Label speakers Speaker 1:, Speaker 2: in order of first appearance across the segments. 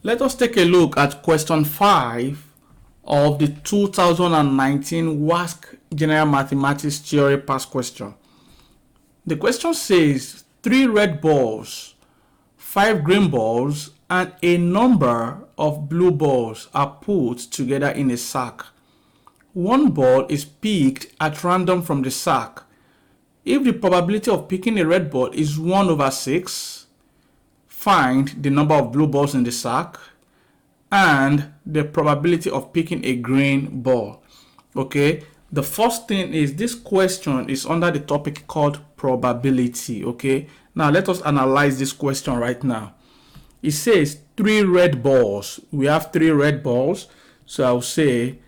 Speaker 1: Let us take a look at question 5 of the 2019 Wassce General Mathematics Theory past question. The question says 3 red balls, 5 green balls, and a number of blue balls are put together in a sack. One ball is picked at random from the sack. If the probability of picking a red ball is 1/6, find the number of blue balls in the sack and the probability of picking a green ball. Okay, the first thing is this question is under the topic called probability. Okay, now let us analyze this question right now. It says 3 red balls. We have 3 red balls, so I'll say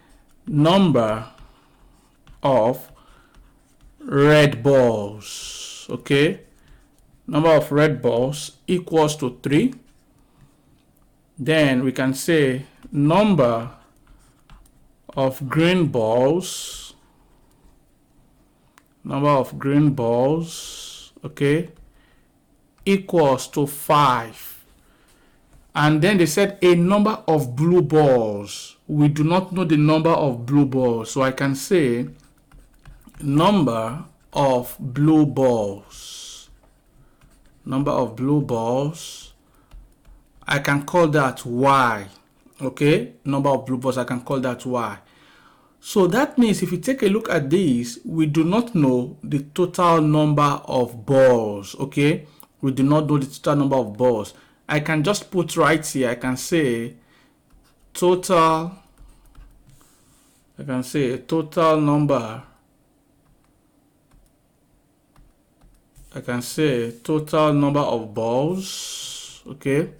Speaker 1: number of red balls. Okay, number of red balls equals to 3. Then we can say number of green balls, okay, equals to 5. And then they said a number of blue balls. We do not know the number of blue balls, so I can say number of blue balls. I can call that Y. Okay, number of blue balls, I can call that Y. So that means if you take a look at this, we do not know the total number of balls. Okay, we do not know the total number of balls. I can just put right here, I can say total number. I can say total number of balls. Okay,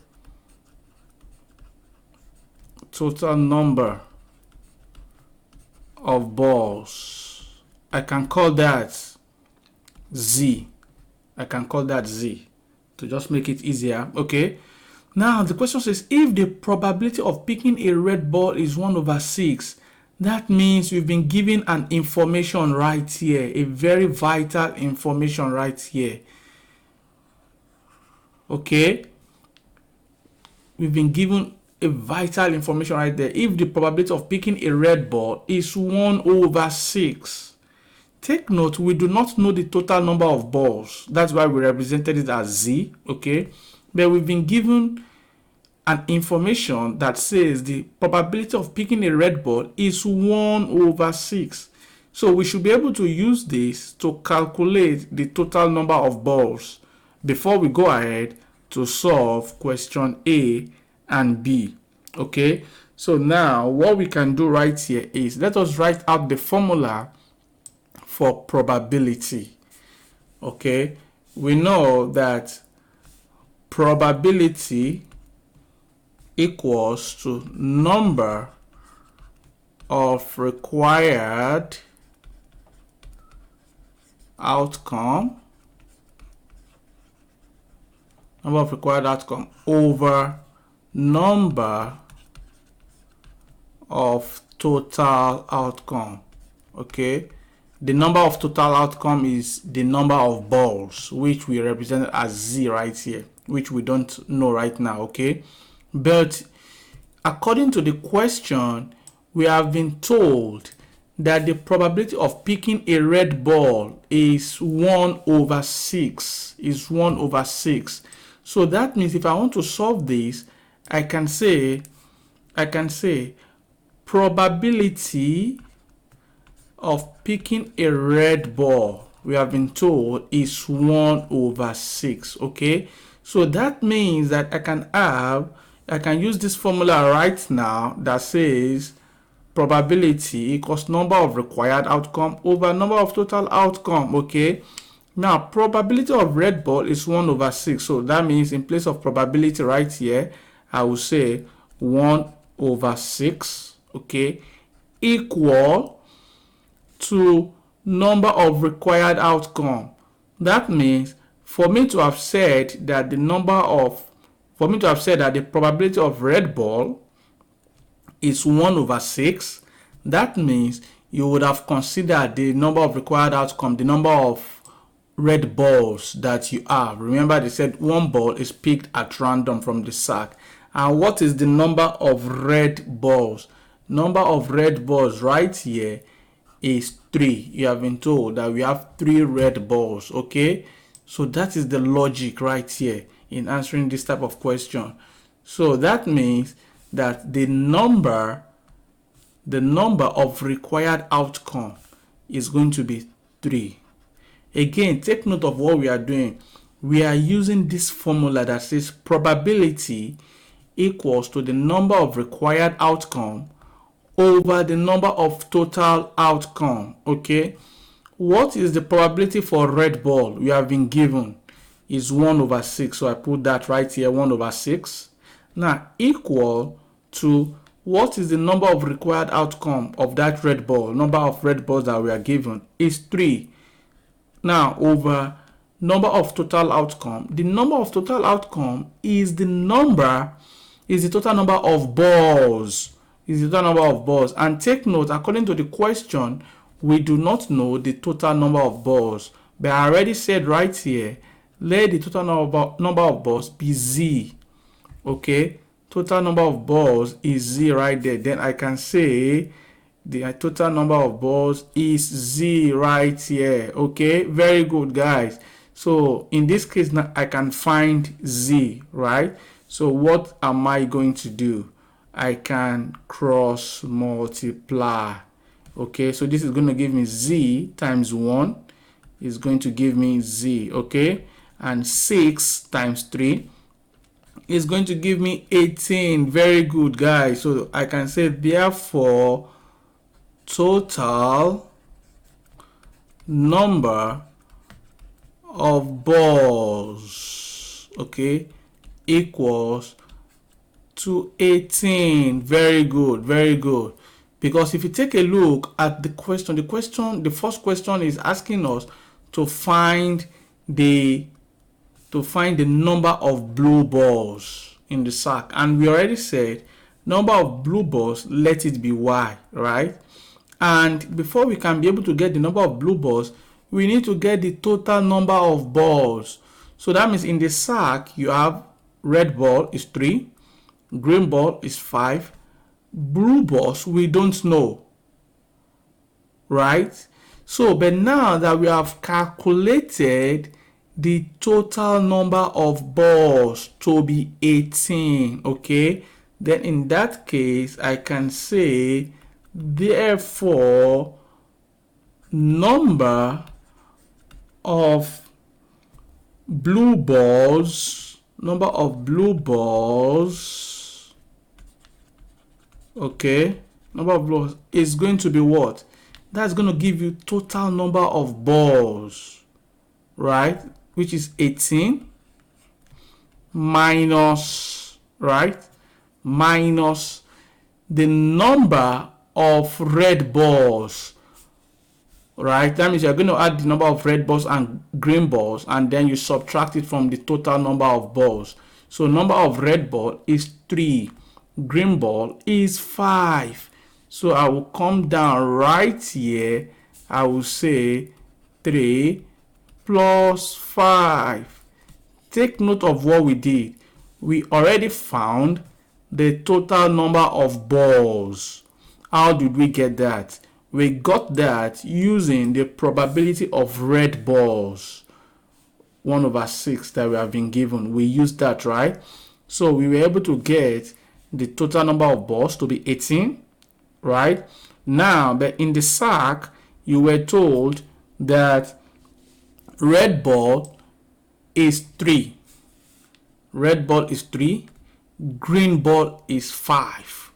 Speaker 1: total number of balls. I can call that Z. To just make it easier. Okay, now the question says if the probability of picking a red ball is 1/6, that means we've been given an information right here, a very vital information right here. Okay, we've been given a vital information right there. If the probability of picking a red ball is 1/6, take note, we do not know the total number of balls. That's why we represented it as Z. Okay, but we've been given an information that says the probability of picking a red ball is 1/6. So we should be able to use this to calculate the total number of balls before we go ahead to solve question A and B. Okay, so now what we can do right here is let us write out the formula for probability. Okay, we know that probability equals to number of required outcome over number of total outcome. Okay, the number of total outcome is the number of balls, which we represent as Z right here, which we don't know right now. Okay, but according to the question, we have been told that the probability of picking a red ball is 1/6. So that means if I want to solve this, I can say probability of picking a red ball, we have been told, is 1/6. Okay, so that means that I can use this formula right now that says probability equals number of required outcome over number of total outcome. Okay, now probability of red ball is 1/6, so that means in place of probability right here I will say 1/6. Okay, equal to number of required outcome. That means for me to have said that the probability of red ball is 1/6, that means you would have considered the number of required outcome, the number of red balls that you have. Remember, they said one ball is picked at random from the sack, And what is the number of red balls? Number of red balls right here is 3. You have been told that we have 3 red balls. Okay, so that is the logic right here in answering this type of question. So that means that the number of required outcome is going to be 3. Again, take note of what we are doing. We are using this formula that says probability equals to the number of required outcome over the number of total outcome. Okay, what is the probability for red ball? We have been given is 1/6. So I put that right here, 1/6. Now equal to what is the number of required outcome of that red ball? Number of red balls that we are given is 3. Now over number of total outcome. The number of total outcome is the total number of balls. Is the total number of balls. And take note, according to the question, we do not know the total number of balls. But I already said right here, let the total number of balls be z. Okay, total number of balls is z right there. Then I can say the total number of balls is z right here. Okay, very good, guys. So in this case now I can find z, right? So what am I going to do? I can cross multiply. Okay, so this is going to give me z times 1 is going to give me z. Okay, and 6 times 3 is going to give me 18. Very good, guys. So I can say therefore total number of balls, okay, equals to 18. Very good, very good. Because if you take a look at the first question is asking us to find the number of blue balls in the sack, and we already said number of blue balls, let it be y, right? And before we can be able to get the number of blue balls, we need to get the total number of balls. So that means in the sack you have red ball is 3, green ball is 5, blue balls we don't know, right? So but now that we have calculated the total number of balls to be 18, okay, then in that case I can say therefore number of blue balls, okay, number of balls is going to be what? That's going to give you total number of balls, right, which is 18 minus, right, minus the number of red balls, right? That means you're going to add the number of red balls and green balls, and then you subtract it from the total number of balls. So number of red ball is 3, green ball is 5. So I will come down right here, I will say 3 plus 5. Take note of what we did. We already found the total number of balls. How did we get that? We got that using the probability of red balls, 1/6 that we have been given. We used that, right? So we were able to get the total number of balls to be 18, right? Now, but in the sack, you were told that red ball is 3. Red ball is 3. Green ball is 5.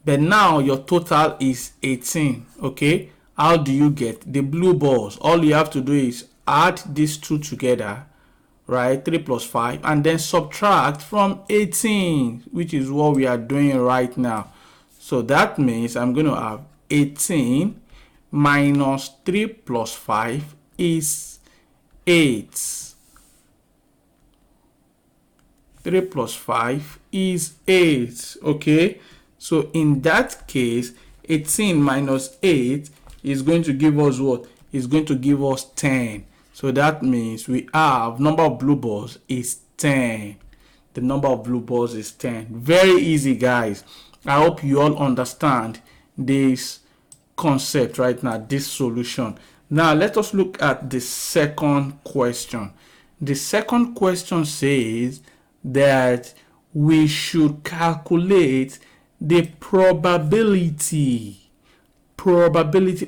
Speaker 1: But now your total is 18. Okay, how do you get the blue balls? All you have to do is add these two together, right? 3 plus 5, and then subtract from 18, which is what we are doing right now. So that means I'm going to have 18 minus 3 plus 5 is 8. 3 plus 5 is 8. Okay, so in that case 18 minus 8 is going to give us what? Is going to give us 10. So that means we have number of blue balls is 10. the number of blue balls is 10. Very easy, guys. I hope you all understand this concept right now, this solution. Now let us look at the second question. The second question says that we should calculate the probability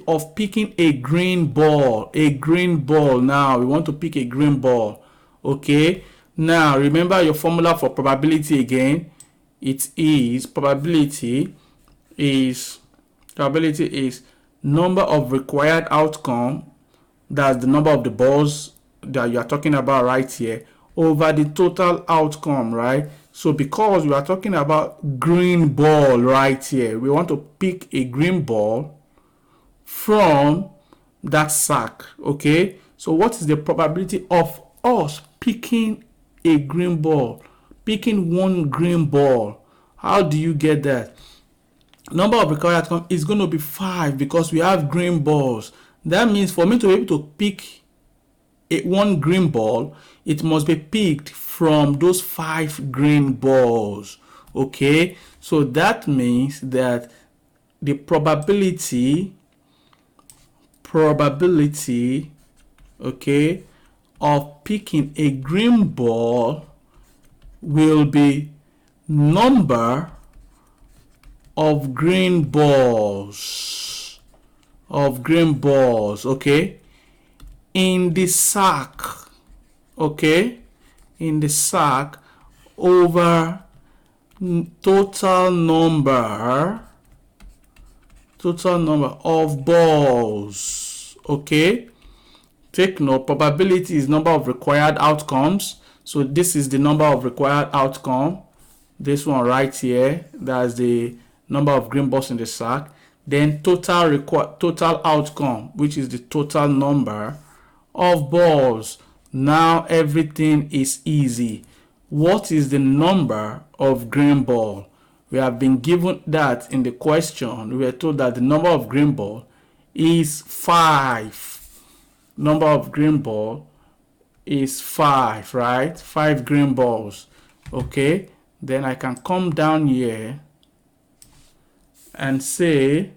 Speaker 1: of picking a green ball. Now we want to pick a green ball. Okay, now remember your formula for probability again. It is probability is number of required outcome, that's the number of the balls that you are talking about right here, over the total outcome, right? So because we are talking about green ball right here, we want to pick a green ball from that sack. Okay, so what is the probability of us picking a green ball, picking one green ball? How do you get that? Number of required outcome is going to be 5 because we have green balls. That means for me to be able to pick one green ball, it must be picked from those 5 green balls. Okay, so that means that the probability okay, of picking a green ball will be number of green balls okay, in the sack, okay, in the sack, over total number of balls. Okay, take note, probability is number of required outcomes. So this is the number of required outcome, this one right here, that's the number of green balls in the sack. Then total outcome, which is the total number of balls. Now everything is easy. What is the number of green ball? We have been given that in the question. We were told that the number of green ball is 5. Number of green ball is 5, right? 5 green balls. Okay, then I can come down here and say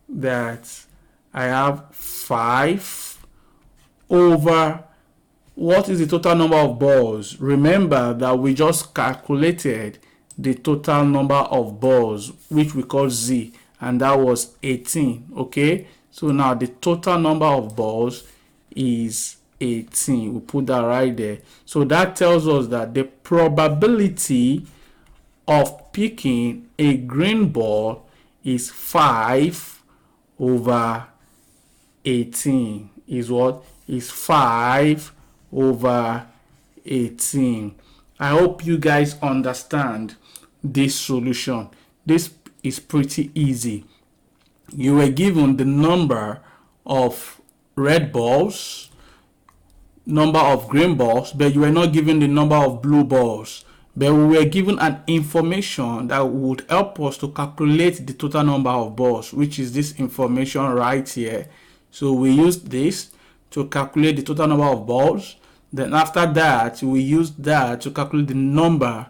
Speaker 1: that I have 5 over, what is the total number of balls? Remember that we just calculated the total number of balls, which we call Z, and that was 18. Okay, so now the total number of balls is 18. We put that right there. So that tells us that the probability of picking a green ball is 5 over 18. Is what? Is 5 over 18. I hope you guys understand this solution. This is pretty easy. You were given the number of red balls, number of green balls, but you were not given the number of blue balls. But we were given an information that would help us to calculate the total number of balls, which is this information right here. So we used this to calculate the total number of balls. Then after that, we used that to calculate the number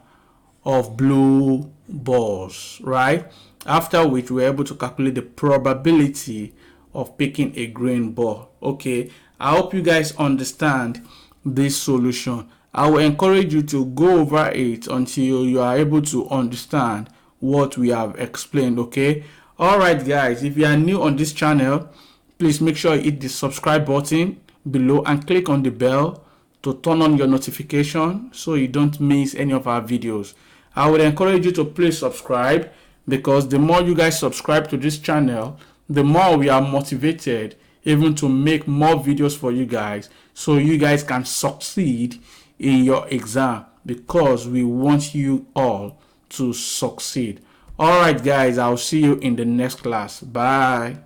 Speaker 1: of blue balls, right? After which we were able to calculate the probability of picking a green ball. Okay, I hope you guys understand this solution. I will encourage you to go over it until you are able to understand what we have explained. Okay, all right guys, if you are new on this channel, please make sure you hit the subscribe button below and click on the bell to turn on your notification so you don't miss any of our videos. I would encourage you to please subscribe, because the more you guys subscribe to this channel, the more we are motivated even to make more videos for you guys, so you guys can succeed in your exam, because we want you all to succeed. All right guys, I'll see you in the next class. Bye.